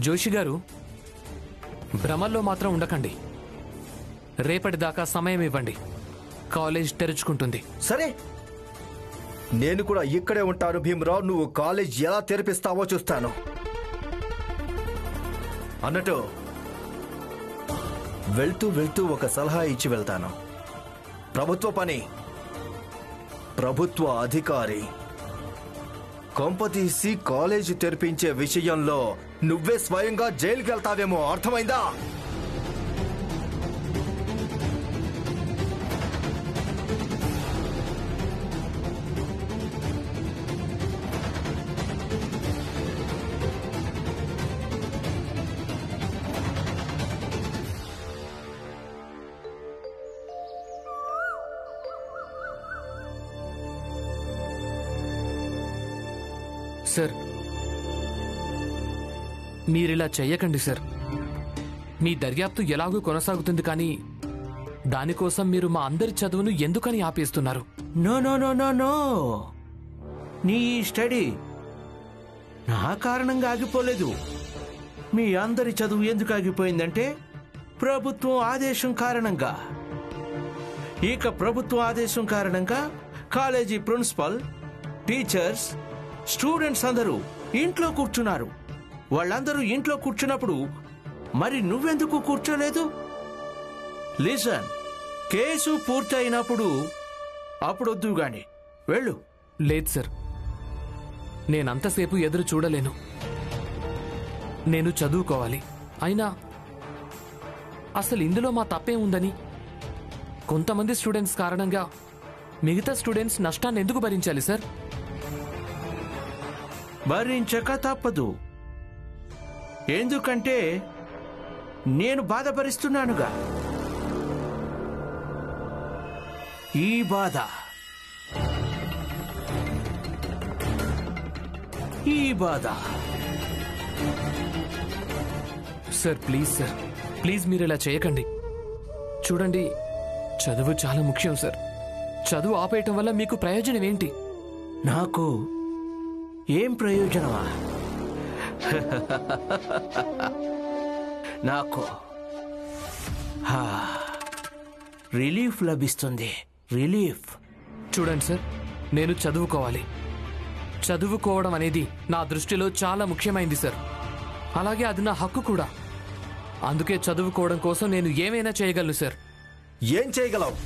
జోషి గారు, భ్రమల్లో మాత్రం ఉండకండి. రేపటిదాకా సమయం ఇవ్వండి. కాలేజ్ తెరుచుకుంటుంది. సరే, నేను కూడా ఇక్కడే ఉంటాను భీమరావు. నువ్వు కాలేజ్ ఎలా తెరిపిస్తావో చూస్తాను. అన్నట్టు వెళ్తూ వెళ్తూ ఒక సలహా ఇచ్చి వెళ్తాను. ప్రభుత్వ పని, ప్రభుత్వ అధికారి కొంపతీసి కాలేజీ తెరిపించే విషయంలో నువ్వే స్వయంగా జైలుకి వెళ్తావేమో, అర్థమైందా? సార్, మీరిలా చెయ్యకండి సార్. మీ దర్యాప్తు ఎలాగూ కొనసాగుతుంది, కానీ దానికోసం మీరు మా అందరి చదువును ఎందుకని ఆపేస్తున్నారు? No no no no no, నీ స్టడీ నా కారణంగా ఆగిపోలేదు. మీ అందరి చదువు ఎందుకు ఆగిపోయిందంటే ప్రభుత్వం ఆదేశం కారణంగా. ఇక ప్రభుత్వ ఆదేశం కారణంగా కాలేజీ ప్రిన్సిపల్, టీచర్స్, స్టూడెంట్స్ అందరూ ఇంట్లో కూర్చున్నారు. వాళ్ళందరూ ఇంట్లో కూర్చున్నప్పుడు మరి నువ్వెందుకు కూర్చోలేదు? లిసన్, కేసు పూర్తయినప్పుడు అప్పుడొద్దు గాని వెళ్ళు. లేదు సార్, నేనంతసేపు ఎదురు చూడలేను. నేను చదువుకోవాలి. అయినా అసలు ఇందులో మా తప్పే ఉందని? కొంతమంది స్టూడెంట్స్ కారణంగా మిగతా స్టూడెంట్స్ నష్టాన్ని ఎందుకు భరించాలి సార్? భరించక తప్పదు. ఎందుకంటే నేను బాధపరుస్తున్నానుగా. ఈ బాధ, ఈ బాధ. సార్ ప్లీజ్, సార్ ప్లీజ్, మీరు ఇలా చేయకండి. చూడండి, చదువు చాలా ముఖ్యం సార్. చదువు ఆపేయటం వల్ల మీకు ప్రయోజనం ఏంటి? నాకు ఏం ప్రయోజనమా? నాకు రిలీఫ్ లభిస్తుంది. రిలీఫ్. చూడండి సార్, నేను చదువుకోవాలి. చదువుకోవడం అనేది నా దృష్టిలో చాలా ముఖ్యమైంది సార్. అలాగే అది నా హక్కు కూడా. అందుకే చదువుకోవడం కోసం నేను ఏమైనా చేయగలను సార్. ఏం చేయగలవు?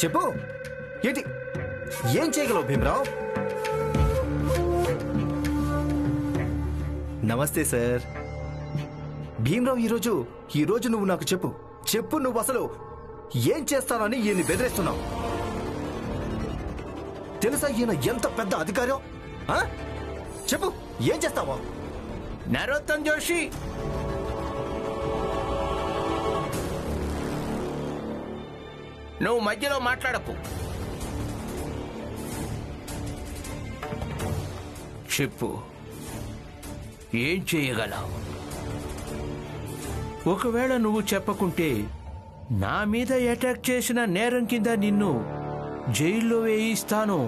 చెప్పు, ఏంటి? ఏం చేయగలవు భీమరావు? నమస్తే సార్. భీమరావు, ఈరోజు నువ్వు నాకు చెప్పు నువ్వు అసలు ఏం చేస్తానని ఈయన్ని బెదిరిస్తున్నావు? తెలుసా ఈయన ఎంత పెద్ద అధికారం? చెప్పు, ఏం చేస్తావా? నరోత్తమ్ జోషి, నువ్వు మధ్యలో మాట్లాడకు. చెప్పు, ఏం చేయగలవు? ఒకవేళ నువ్వు చెప్పకుంటే నా మీద అటాక్ చేసిన నేరం కింద నిన్ను జైల్లో వేయిస్తాను.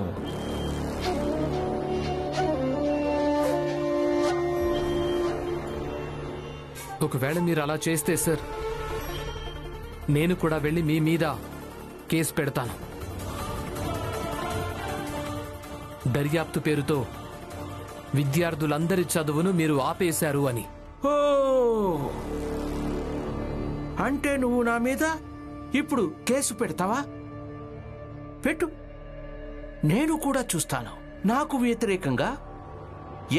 ఒకవేళ మీరు అలా చేస్తే సార్, నేను కూడా వెళ్ళి మీ మీద కేసు పెడతాను. దర్యాప్తు పేరుతో విద్యార్థులందరి చదువును మీరు ఆపేశారు అని. ఓ, అంటే నువ్వు నా మీద ఇప్పుడు కేసు పెడతావా? పెట్టు, నేను కూడా చూస్తాను. నాకు వ్యతిరేకంగా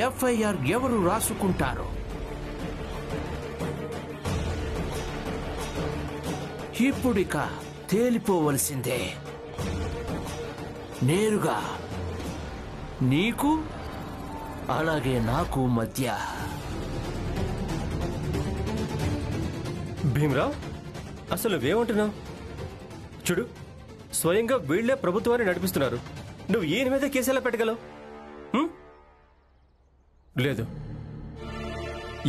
ఎఫ్ఐఆర్ ఎవరు రాసుకుంటారో. ఇప్పుడిక తేలిపోవలసిందే. నేరుగా నీకు అలాగే నాకు మధ్య. భీమరావు, అసలు నువ్వేమంటున్నావు? చూడు, స్వయంగా వీళ్లే ప్రభుత్వాన్ని నడిపిస్తున్నారు. నువ్వు ఈయన మీద కేసు ఎలా పెట్టగలవు? లేదు,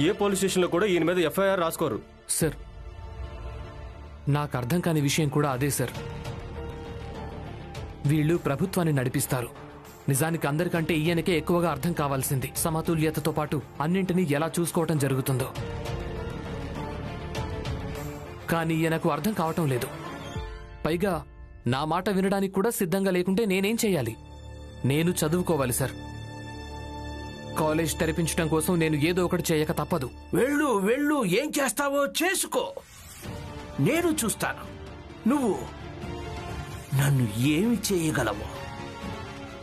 ఏ పోలీస్ స్టేషన్లో కూడా ఈయన మీద ఎఫ్ఐఆర్ రాసుకోరు. సార్, నాకు అర్థం కాని విషయం కూడా అదే సార్. వీళ్ళు ప్రభుత్వాన్ని నడిపిస్తారు. నిజానికి అందరికంటే ఈయనకే ఎక్కువగా అర్థం కావాల్సింది సమతుల్యతతో పాటు అన్నింటినీ ఎలా చూసుకోవటం జరుగుతుందో. కానీ ఈయనకు అర్థం కావటం లేదు. పైగా నా మాట వినడానికి కూడా సిద్ధంగా లేకుంటే నేనేం చేయాలి? నేను చదువుకోవాలి సార్. కాలేజ్ తెరిపించడం కోసం నేను ఏదో ఒకటి చేయక తప్పదు. వెళ్ళు వెళ్ళు, ఏం చేస్తావో చేసుకో, నేను చూస్తాను నువ్వు నన్ను ఏమి చేయగలవో.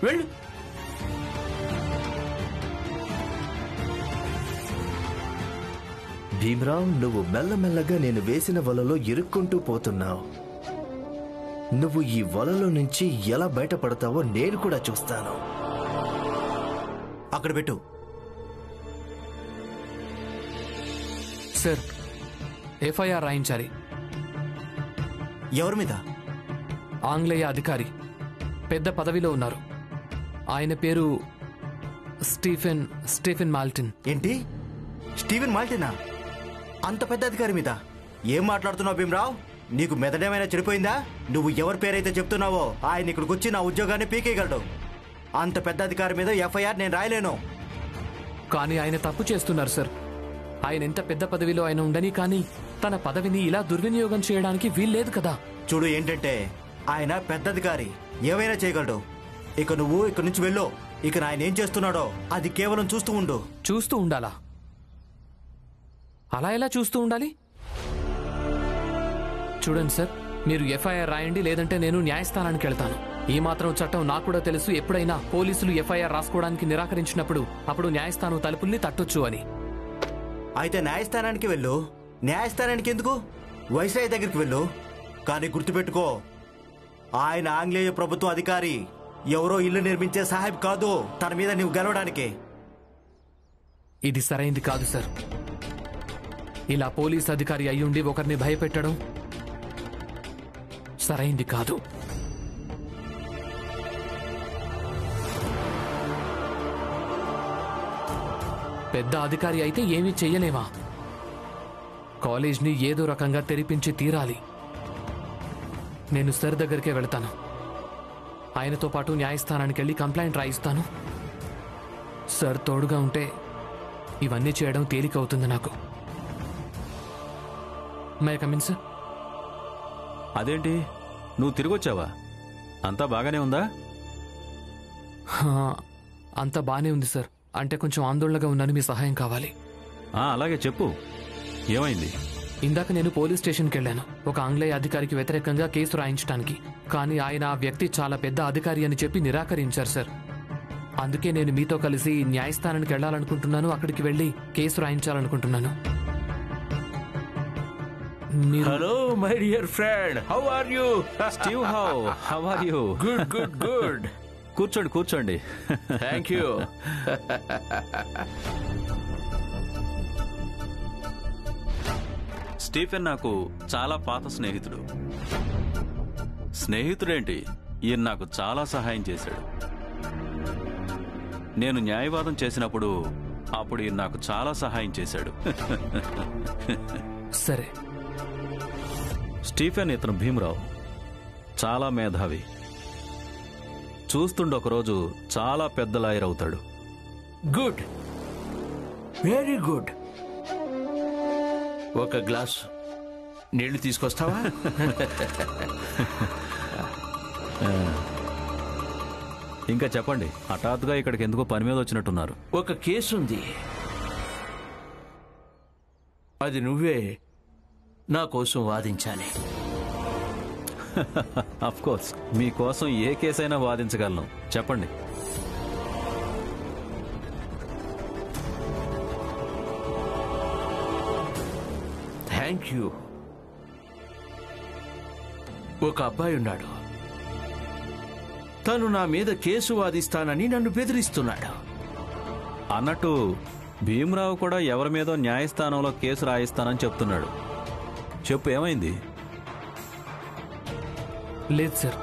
వెళ్ళు. భీమ్రావ్, నువ్వు మెల్లమెల్లగా నేను వేసిన వలలో ఇరుక్కుంటూ పోతున్నావు. నువ్వు ఈ వలలో నుంచి ఎలా బయటపడతావో నేను కూడా చూస్తాను. అక్కడ పెట్టు. సార్, ఎఫ్ఐఆర్ రాయించాలి. ఎవరి మీద? ఆంగ్లేయ అధికారి, పెద్ద పదవిలో ఉన్నారు. ఆయన పేరు స్టీఫెన్ మాల్టిన్. ఏంటి, స్టీవెన్ మాల్టినా? అంత పెద్ద అధికారి మీద ఏం మాట్లాడుతున్నావు భీమ్రావ్? నీకు మెదడేమైనా చెడిపోయిందా? నువ్వు ఎవరి పేరైతే చెప్తున్నావో ఆయన ఇక్కడికి వచ్చి నా ఉద్యోగాన్ని పీకేయగలడు. అంత పెద్ద అధికారి మీద ఎఫ్ఐఆర్ నేను రాయలేను. కానీ ఆయన తప్పు చేస్తున్నారు సార్. ఆయన ఎంత పెద్ద పదవిలో ఆయన ఉండని కానీ తన పదవిని ఇలా దుర్వినియోగం చేయడానికి వీల్లేదు కదా. చూడు, ఏంటంటే ఆయన పెద్ద అధికారి, ఏమైనా చేయగలడు. ఇక నువ్వు ఇక్కడి నుంచి వెళ్ళు. ఇక ఆయన ఏం చేస్తున్నాడో అది కేవలం చూస్తూ ఉండు. చూస్తూ ఉండాలా? అలా ఎలా చూస్తూ ఉండాలి? చూడండి సార్, మీరు ఎఫ్ఐఆర్ రాయండి, లేదంటే నేను న్యాయస్థానానికి వెళ్తాను. ఈ మాత్రం చట్టం నాకు కూడా తెలుసు. ఎప్పుడైనా పోలీసులు ఎఫ్ఐఆర్ రాసుకోవడానికి నిరాకరించినప్పుడు అప్పుడు న్యాయస్థానం తలుపుల్ని తట్టొచ్చు అని. అయితే న్యాయస్థానానికి వెళ్ళు. న్యాయస్థానానికి ఎందుకు? వైస్రాయ్ దగ్గరికి వెళ్ళు. కానీ గుర్తుపెట్టుకో, ఆయన ఆంగ్లేయ ప్రభుత్వ అధికారి, ఎవరో ఇల్లు నిర్మించే సాహెబ్ కాదు. తన మీద నువ్వు గెలవడానికి. ఇది సరైంది కాదు సార్. ఇలా పోలీస్ అధికారి అయ్యుండి ఒకరిని భయపెట్టడం సరైంది కాదు. పెద్ద అధికారి అయితే ఏమీ చెయ్యలేమా? కాలేజ్ని ఏదో రకంగా తెరిపించి తీరాలి. నేను సార్ దగ్గరికే వెళ్తాను. ఆయనతో పాటు న్యాయస్థానానికి వెళ్ళి కంప్లైంట్ రాయిస్తాను. సార్ తోడుగా ఉంటే ఇవన్నీ చేయడం తేలికవుతుంది నాకు. May come in sir? అదేంటి, నువ్వు తిరిగొచ్చావా? అంతా బాగానే ఉందా? అంతా బానే ఉంది సార్. అంటే కొంచెం ఆందోళనగా ఉన్నాను. మీ సహాయం కావాలి. అలాగే చెప్పు, ఏమైంది? ఇందాక నేను పోలీస్ స్టేషన్కి వెళ్ళాను ఒక ఆంగ్లేయ అధికారికి వ్యతిరేకంగా కేసు రాయించడానికి. కానీ ఆయన ఆ వ్యక్తి చాలా పెద్ద అధికారి అని చెప్పి నిరాకరించారు సార్. అందుకే నేను మీతో కలిసి న్యాయస్థానానికి వెళ్ళాలనుకుంటున్నాను. అక్కడికి వెళ్ళి కేసు రాయించాలనుకుంటున్నాను. Hello my dear friend, how are you? Steve, how are you? Good good good. కూర్చోండి కూర్చోండి. Thank you. స్టీఫెన్ నాకు చాలా పాత స్నేహితుడు. స్నేహితుడేంటి, ఈయన నాకు చాలా సహాయం చేశాడు. నేను న్యాయవాదం చేసినప్పుడు అప్పుడు ఈయన నాకు చాలా సహాయం చేశాడు. సరే. స్టీఫెన్, ఇతను భీమరావు, చాలా మేధావి. చూస్తుండే ఒకరోజు చాలా పెద్ద లాయర్ అవుతాడు. Good, very good. ఒక గ్లాస్ నీళ్లు తీసుకొస్తావా? ఇంకా చెప్పండి, హఠాత్తుగా ఇక్కడికి ఎందుకో పని మీద వచ్చినట్టున్నారు? ఒక కేసు ఉంది, అది నువ్వే నా కోసం వాదించాలి. అఫ్ కోర్స్, మీకోసం ఏ కేసైనా వాదించగలను. చెప్పండి. Thank you. ఒక అబ్బాయి ఉన్నాడు. తను నా మీద కేసు వాదిస్తానని నన్ను బెదిరిస్తున్నాడు. అన్నట్టు భీమరావు కూడా ఎవరి మీదో న్యాయస్థానంలో కేసు రాయిస్తానని చెప్తున్నాడు. చెప్పు, ఏమైంది? లేదు సార్,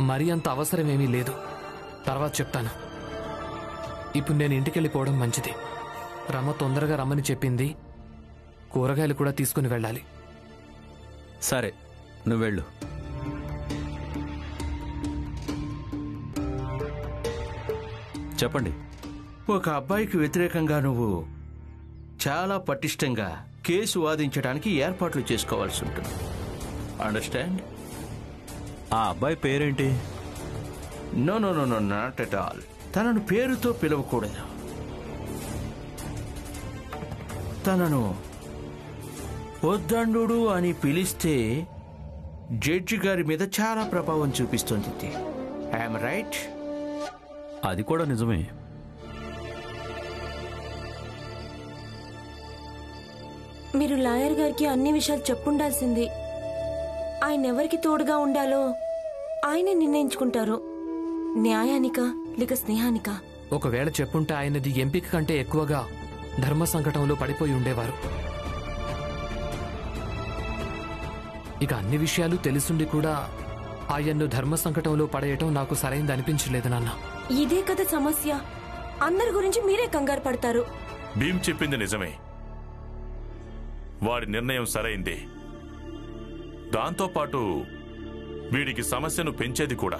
మరీ అంత అవసరమేమీ లేదు. తర్వాత చెప్తాను. ఇప్పుడు నేను ఇంటికి వెళ్ళిపోవడం మంచిది. రమ తొందరగా రమ్మని చెప్పింది. కూరగాయలు కూడా తీసుకుని వెళ్ళాలి. సరే, నువ్వు వెళ్ళు. చెప్పండి. ఒక అబ్బాయికి వ్యతిరేకంగా నువ్వు చాలా పటిష్టంగా కేసు వాదించడానికి ఏర్పాట్లు చేసుకోవాల్సి ఉంటుంది. అండర్స్టాండ్? ఆ అబ్బాయి పేరేంటి? No no no no not at all. తనను పేరుతో పిలవకూడదు. తనను వద్దండు అని పిలిస్తే జడ్జి గారి మీద చాలా ప్రభావం చూపిస్తుంది. I'm right? అది కూడా నిజమే. మీరు లాయర్ గారికి అన్ని విషయాలు చెప్పుండాల్సింది. ఆయన ఎవరికి తోడుగా ఉండాలో ఆయనే నిర్ణయించుకుంటారు. న్యాయానికా లేక స్నేహానికా? ఒకవేళ చెప్పుంటే ఆయనది ఎంపిక కంటే ఎక్కువగా ధర్మ సంకటంలో పడిపోయి ఉండేవారు. ఇక అన్ని విషయాలు తెలుసుండి కూడా ఆయన్ను ధర్మ సంకటంలో పడేయటం నాకు సరైంది అనిపించలేదు నాన్న. ఇదే కదా సమస్య. అందరి గురించి మీరే కంగారు పడతారు. భీమ్ చెప్పింది నిజమే. వాడి నిర్ణయం సరైందే. దాంతోపాటు వీడికి సమస్యను పెంచేది కూడా.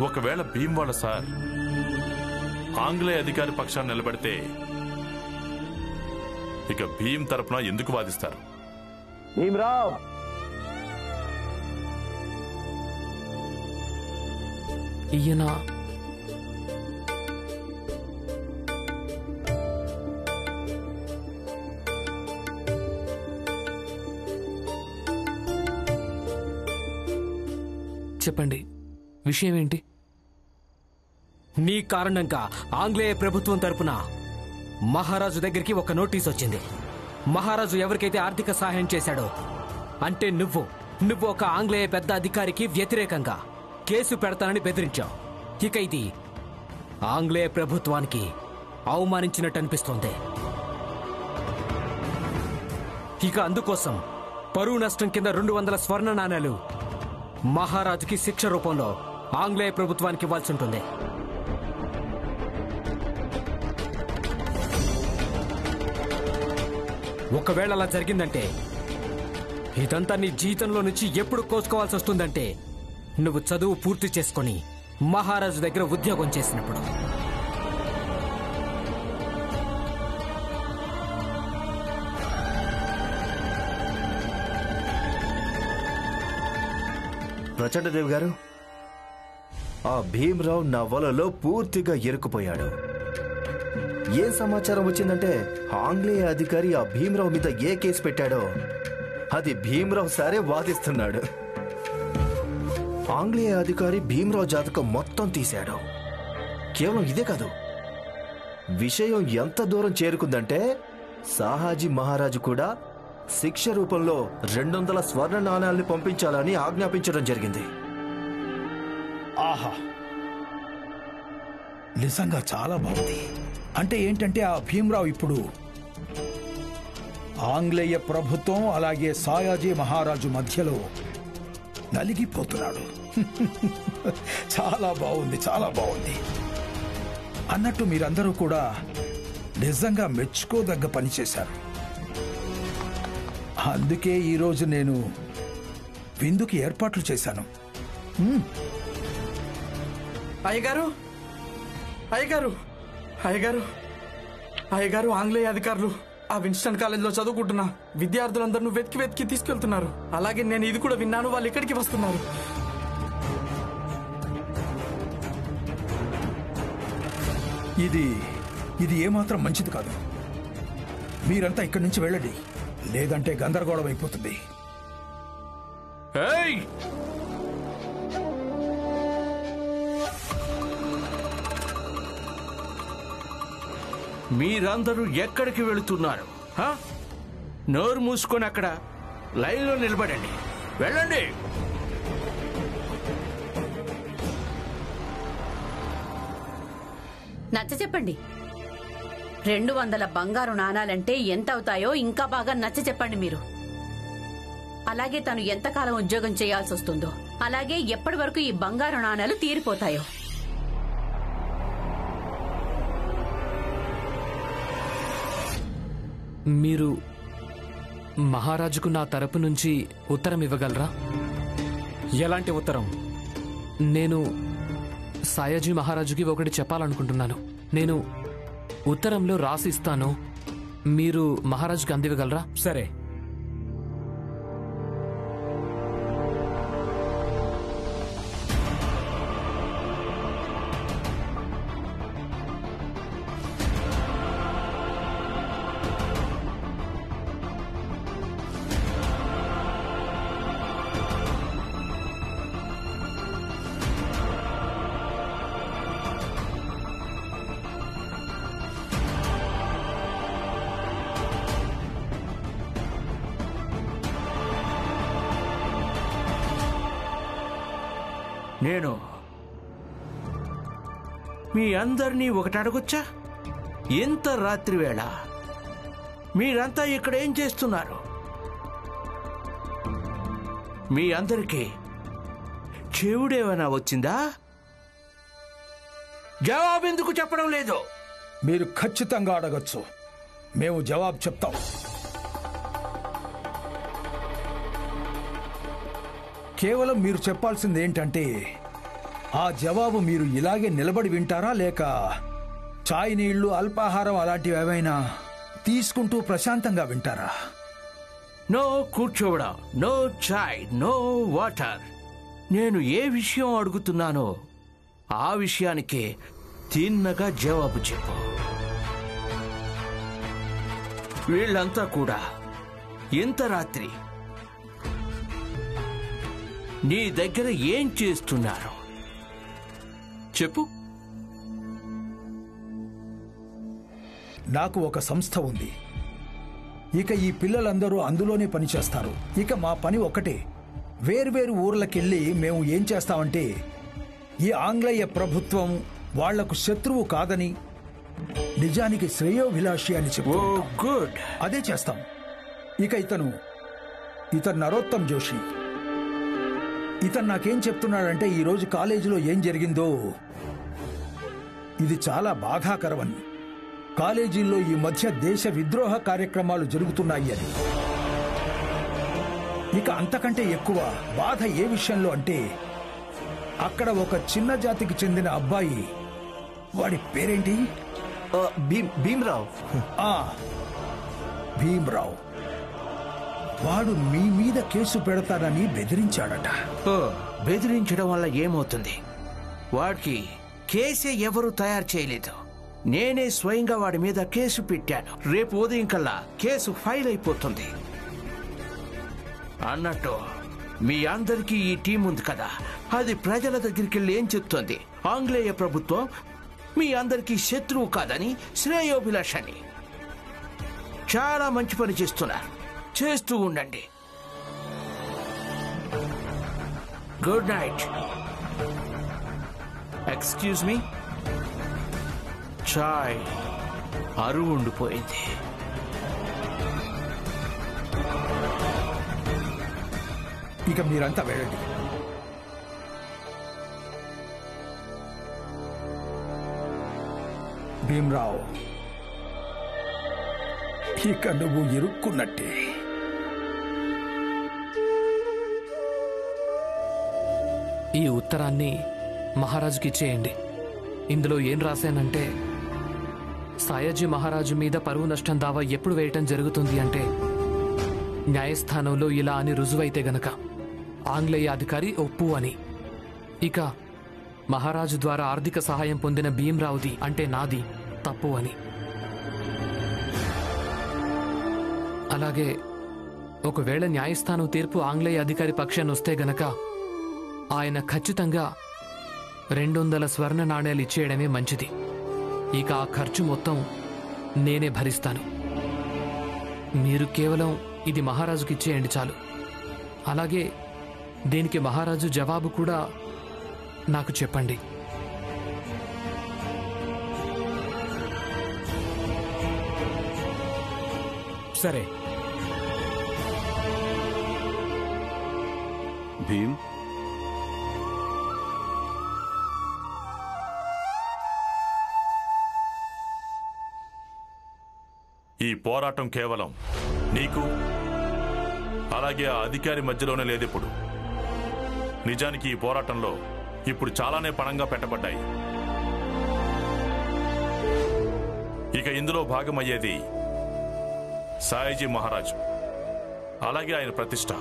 ఒకవేళ భీమ్ వాళ్ళ సార్ ఆంగ్లేయ అధికారి పక్షాన్ని నిలబడితే ఇక భీమ్ తరపున ఎందుకు వాదిస్తారు? భీమ్రావ్, ఈయన చెప్పండి, విషయం ఏంటి? నీ కారణంగా ఆంగ్లేయ ప్రభుత్వం తరపున మహారాజు దగ్గరికి ఒక నోటీస్ వచ్చింది. మహారాజు ఎవరికైతే ఆర్థిక సహాయం చేశాడో అంటే నువ్వు ఒక ఆంగ్లేయ పెద్ద అధికారికి వ్యతిరేకంగా కేసు పెడతానని బెదిరించావు. ఇక ఇది ఆంగ్లేయ ప్రభుత్వానికి అవమానించినట్టు అనిపిస్తోంది. ఇక అందుకోసం పరువు నష్టం కింద 200 స్వర్ణ నాణేలు మహారాజుకి శిక్ష రూపంలో ఆంగ్లేయ ప్రభుత్వానికి ఇవ్వాల్సి ఉంటుంది. ఒకవేళ అలా జరిగిందంటే ఇదంతా నీ జీతంలో నుంచి ఎప్పుడు కోసుకోవాల్సి వస్తుందంటే నువ్వు చదువు పూర్తి చేసుకొని మహారాజు దగ్గర ఉద్యోగం చేసినప్పుడు. ప్రచండదేవ్ గారు, ఆ భీమ్రావ్ నా వలలో పూర్తిగా ఇరుక్కుపోయాడు. ఏ సమాచారం వచ్చిందంటే ఆంగ్లేయ అధికారి ఆ భీమ్రావ్ మీద ఏ కేసు పెట్టాడో అది భీమ్రావ్ సారే వాదిస్తున్నాడు. ఆంగ్లేయ అధికారి భీమ్రావ్ జాతకం మొత్తం తీశాడు. కేవలం ఇదే కాదు, విషయం ఎంత దూరం చేరుకుందంటే సాహాజీ మహారాజు కూడా శిక్ష రూపంలో 200 స్వర్ణ నాణాల్ని పంపించాలని ఆజ్ఞాపించడం జరిగింది. ఆహా, నిజంగా చాలా బాగుంది. అంటే ఏంటంటే ఆ భీమ్రావ్ ఇప్పుడు ఆంగ్లేయ ప్రభుత్వం అలాగే సాయాజీ మహారాజు మధ్యలో నలిగిపోతున్నాడు. చాలా బాగుంది, చాలా బాగుంది. అన్నట్టు మీరందరూ కూడా నిజంగా మెచ్చుకోదగ్గ పని చేశారు. అందుకే ఈరోజు నేను విందుకి ఏర్పాట్లు చేశాను. అయ్యగారు, అయ్యగారు, అయ్యగారు, అయ్యగారు, ఆంగ్లేయ అధికారులు ఆ విన్స్టన్ కాలేజీలో చదువుకుంటున్నా విద్యార్థులందరూ వెతికి వెతికి తీసుకెళ్తున్నారు. అలాగే నేను ఇది కూడా విన్నాను, వాళ్ళు ఇక్కడికి వస్తున్నారు. ఇది ఏమాత్రం మంచిది కాదు. మీరంతా ఇక్కడి నుంచి వెళ్ళండి, లేదంటే గందరగోళం అయిపోతుంది. మీరందరూ ఎక్కడికి వెళుతున్నారు? నోరు మూసుకొని అక్కడ లైన్లో నిలబడండి. వెళ్ళండి. నచ్చ చెప్పండి. 200 బంగారు నాణాలంటే ఎంత అవుతాయో ఇంకా బాగా నచ్చ చెప్పండి మీరు. అలాగే తను ఎంతకాలం ఉద్యోగం చేయాల్సి వస్తుందో, అలాగే ఎప్పటి వరకు ఈ బంగారు నాణాలు తీరిపోతాయో. మీరు మహారాజుకు నా తరపు నుంచి ఉత్తరం ఇవ్వగలరా? ఎలాంటి ఉత్తరం? నేను సాయాజీ మహారాజుకి ఒకటి చెప్పాలనుకుంటున్నాను. నేను ఉత్తరంలో రాసిస్తాను, మీరు మహారాజుకి అందివ్వగలరా? సరే. నేను మీ అందరినీ ఒకటి అడగొచ్చా? ఇంత రాత్రి వేళ మీరంతా ఇక్కడ ఏం చేస్తున్నారు? మీ అందరికీ చెవుడేమైనా వచ్చిందా? జవాబు ఎందుకు చెప్పడం లేదు? మీరు ఖచ్చితంగా అడగచ్చు, మేము జవాబు చెప్తాం. కేవలం మీరు చెప్పాల్సింది ఏంటంటే, ఆ జవాబు మీరు ఇలాగే నిలబడి వింటారా, లేక చాయ్ నీళ్లు అల్పాహారం అలాంటివి ఏవైనా తీసుకుంటూ ప్రశాంతంగా వింటారా? నో కూర్చోవడం, నో చాయ్, నో వాటర్. నేను ఏ విషయం అడుగుతున్నానో ఆ విషయానికే తిన్నగా జవాబు చెప్పు. వీళ్ళంతా కూడా ఇంత రాత్రి నీ దగ్గర ఏం చేస్తున్నారు చెప్పు. నాకు ఒక సంస్థ ఉంది. ఇక ఈ పిల్లలందరూ అందులోనే పనిచేస్తారు. ఇక మా పని ఒక్కటే, వేర్వేరు ఊర్లకెళ్ళి మేము ఏం చేస్తామంటే, ఈ ఆంగ్లేయ ప్రభుత్వం వాళ్లకు శత్రువు కాదని, నిజానికి శ్రేయోభిలాషి అని చెప్పు. గుడ్, అదే చేస్తాం. ఇక ఇతను నరోత్తమ్ జోషి. ఇతను నాకేం చెప్తున్నాడంటే, ఈరోజు కాలేజీలో ఏం జరిగిందో ఇది చాలా బాధాకరమని, కాలేజీల్లో ఈ మధ్య దేశ విద్రోహ కార్యక్రమాలు జరుగుతున్నాయి అని. ఇక అంతకంటే ఎక్కువ బాధ ఏ విషయంలో అంటే, అక్కడ ఒక చిన్న జాతికి చెందిన అబ్బాయి, వాడి పేరేంటి? భీమ్రావ్. భీమ్రావ్. వాడు మీ మీద కేసు పెడతానని బెదిరించాడట. బెదిరించడం వల్ల ఏమవుతుంది? వాడికి కేసే ఎవరు తయారు చేయలేదు. నేనే స్వయంగా వాడి మీద కేసు పెట్టాను. రేపు ఉదయం కల్లా కేసు ఫైల్ అయిపోతుంది. అన్నట్టు మీ అందరికీ ఈ టీం ఉంది కదా, అది ప్రజల దగ్గరికి వెళ్ళి ఏం చెప్తోంది? ఆంగ్లేయ ప్రభుత్వం మీ అందరికీ శత్రువు కాదని, శ్రేయోభిలాషని. చాలా మంచి పని చేస్తున్నారు, చేస్తూ ఉండండి. Good night. ఎక్స్క్యూజ్ మీ, చాయ్ అరువు ఉండిపోయింది. ఇక మీరంతా వెళ్ళండి. భీమ్రావ్, ఇక నువ్వు ఇరుక్కున్నట్టే. ఈ ఉత్తరాన్ని మహారాజుకి ఇచ్చేయండి. ఇందులో ఏం రాశానంటే, సాయాజీ మహారాజు మీద పరువు నష్టం దావా ఎప్పుడు వేయటం జరుగుతుంది అంటే, న్యాయస్థానంలో ఇలా అని రుజువైతే గనక ఆంగ్లేయ అధికారి ఒప్పు అని. ఇక మహారాజు ద్వారా ఆర్థిక సహాయం పొందిన భీమ్రావుది అంటే నాది తప్పు అని. అలాగే ఒకవేళ న్యాయస్థానం తీర్పు ఆంగ్లేయ అధికారి పక్షాన్ని వస్తే గనక ఆయన ఖచ్చితంగా 200 స్వర్ణ నాణేలు ఇచ్చేయడమే మంచిది. ఇక ఆ ఖర్చు మొత్తం నేనే భరిస్తాను. మీరు కేవలం ఇది మహారాజుకి ఇచ్చేయండి చాలు. అలాగే దీనికి మహారాజు జవాబు కూడా నాకు చెప్పండి. సరే. భీమ్, ఈ పోరాటం కేవలం నీకు అలాగే ఆ అధికారి మధ్యలోనే లేదిప్పుడు. నిజానికి ఈ పోరాటంలో ఇప్పుడు చాలానే పణంగా పెట్టబడ్డాయి. ఇక ఇందులో భాగమయ్యేది సాయిజీ మహారాజు, అలాగే ఆయన ప్రతిష్ట.